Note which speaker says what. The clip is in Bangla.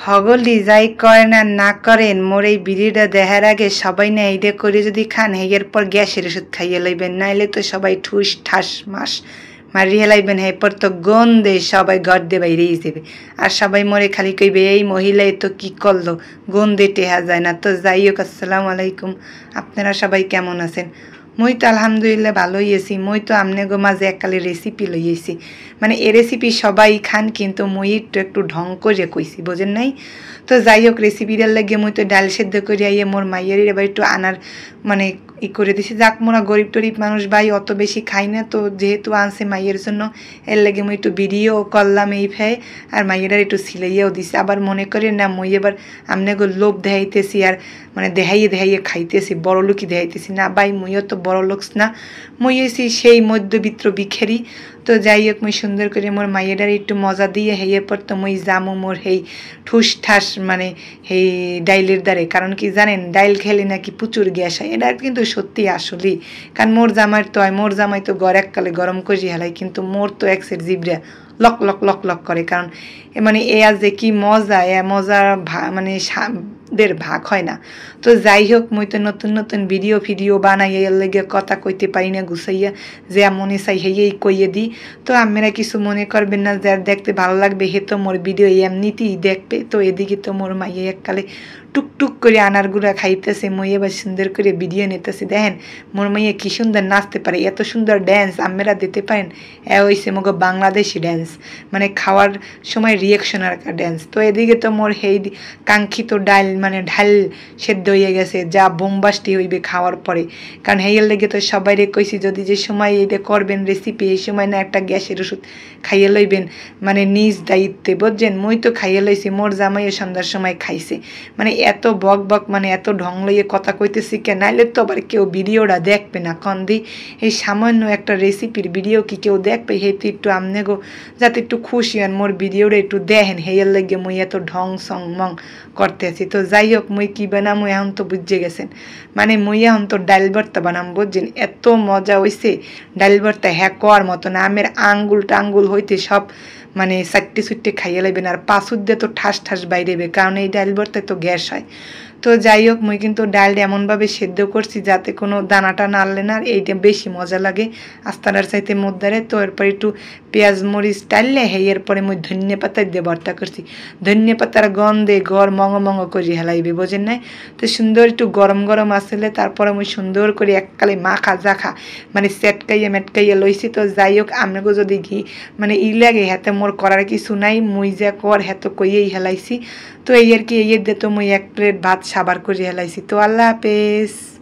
Speaker 1: হগলি যাই করেন আর না করেন মোর এই বিড়িটা দেখার আগে সবাই না এইটা করে যদি খান এরপর গ্যাসের ওষুধ খাইয়ে লইবেন, নাইলে তো সবাই ঠুস ঠাস মাস মারিয়ে লাইবেন। এরপর তো গন্ধে সবাই ঘর দিয়ে বাইরেই যাবে, আর সবাই মরে খালি কইবে এই মহিলাই তো কি করলো, গন্ধে টেহা যায় না। তো যাই হোক, আসসালামু আলাইকুম, আপনারা সবাই কেমন আছেন? মুই তো আলহামদুলিল্লাহ ভালোই আছি। মুই তো আমনেগো মাঝে এককালে রেসিপি লইয়েছি, মানে এ রেসিপি সবাই খান, কিন্তু মুই একটু ঢং করে কইছি, বোঝেন নাই? তো যাই হোক, রেসিপিটার লাগে মুই তো ডাল সেদ্ধ করে আইয়ে মোর মাইয়ের এবার একটু আনার মানে ই করে দিছি। যাক, মোরা গরিব টরিব মানুষ ভাই, অত বেশি খাই না, তো যেহেতু আনছে মাইয়ের জন্য এর লাগে মুই একটু ভিডিও করলাম এই ভাই, আর মাইয়েরা একটু সিলাইয়াও দিছে। আবার মনে করি না মুই এবার আমনেগো লোভ দেখাইতেছি আর মানে দেখাইয়ে খাইতেছি, বড় লোকই দেখাইতেছি না ভাই, মুইও তো বড় লোকস না, মুই হয়েছি সেই মধ্যবিত্ত ভিখারি। তো যাই হোক, মুই সুন্দর করে মোর মাইয়েটার একটু মজা দিয়ে হেয়ে পর তো মুই জামু মোর হেই ঠুস ঠাস মানে হেই ডাইলের দ্বারে। কারণ কি জানেন, ডাইল খেলে নাকি প্রচুর গ্যাস হয়, এটা কিন্তু সত্যি আসলেই। কারণ মোর জামাই তো এককালে গরম করে হেলাই, কিন্তু মোর তো এক set zebra lock lock lock lock করে। কারণ মানে এ আজ যে কি মজা, এ মজা মানে দের ভাগ হয় না। তো যাই হোক, মুই তো নতুন ভিডিও বানাই, এর লেগে কথা কইতে পারি না গুছাইয়া, যে মনে চাই হেয়েই কইয়ে দিই। তো আপনারা কিছু মনে করবেন না, যার দেখতে ভালো লাগবে হে তো মোর ভিডিও এমনিতেই দেখবে। তো এদিকে তো মোর মাইয়ে এককালে টুকটুক করে আনার গুঁড়া খাইতেছে, মই এবার সুন্দর করে ভিডিও নিতেছে। দেখেন মোর মাইয়ে কি সুন্দর নাচতে পারে, এত সুন্দর ড্যান্স আপনারা দিতে পারেন। এ হইছে মগো বাংলাদেশি ড্যান্স, মানে খাওয়ার সময় রিয়েকশনার ড্যান্স। তো এদিকে তো মোর হেই কাঙ্ক্ষিত ডাল মানে ঢাল সেদ্ধ হয়ে গেছে, যা বোমবাস্টি হইবে খাওয়ার পরে। কারণ হেয়ের লেগে তো সবাই কইছি, যদি যে সময় এইটা করবেন রেসিপি, এই সময় না একটা গ্যাসের ওষুধ খাইয়ে লইবেন, মানে নিজ দায়িত্বে, বুঝছেন? মই তো খাইয়ে লইছি, মোর জামাইও সন্ধ্যার সময় খাইছে। মানে এত বক মানে এত ঢং লইয়ে কথা কইতেছি কে, নাইলে তো আবার কেউ ভিডিওটা দেখবে না। কন্দি এই সামান্য একটা রেসিপির ভিডিও কি কেউ দেখবে? হেতু একটু আমনেগো যাতে একটু খুশি হন, মোর ভিডিওটা একটু দেখেন, হেয়ের লেগে মুই এত ঢং সং মং করতে আছি। তো যাই হোক, মুই কি বানাম এখন তো বুঝে গেছেন, মানে মুই এখন তো ডাল ভর্তা বানাম, বুঝছেন? এত মজা হয়েছে ডাল ভর্তা, হ্যাঁ কর মতো না, আমের আঙ্গুল টাঙ্গুল হইতে সব মানে চারটে খাইয়ে লাগবেন, আর পাঁচুর দিয়ে তো ঠাস ঠাস বাইরেবে, কারণ এই ডাল ভর্তায় তো গ্যাস হয়। তো যাই হোক, মুই কিন্তু ডালটা এমনভাবে সেদ্ধ করছি যাতে কোনো দানাটা নাড়লে না, আর এইটা বেশি মজা লাগে আস্তানার চাইতে মধ্যে। তো এরপর একটু পেঁয়াজ মরিচ টাললে এরপরে মুই ধনিয়া পাতা দিয়ে ভর্তা করছি। ধনিয়া পাতার গন্ধে ঘর মঙ করে হেলাইবে, বোঝেন নাই? তো সুন্দর একটু গরম আসলে তারপরে মুই সুন্দর করে এককালে মাখা জাখা মানে মেটকাইয়া লইছি। তো যাই হোক, আপনাকে যদি ঘি মানে ই লাগে হাতে, মোর করার কিছু নাই, মুই যা কর হেতো কইয়েই হেলাইছি। তো এই আর কি, এই দিয়ে তো মুই এক প্লেট ভাত সাবার করে হেলাইছি। তো আল্লাহ হাফেজ।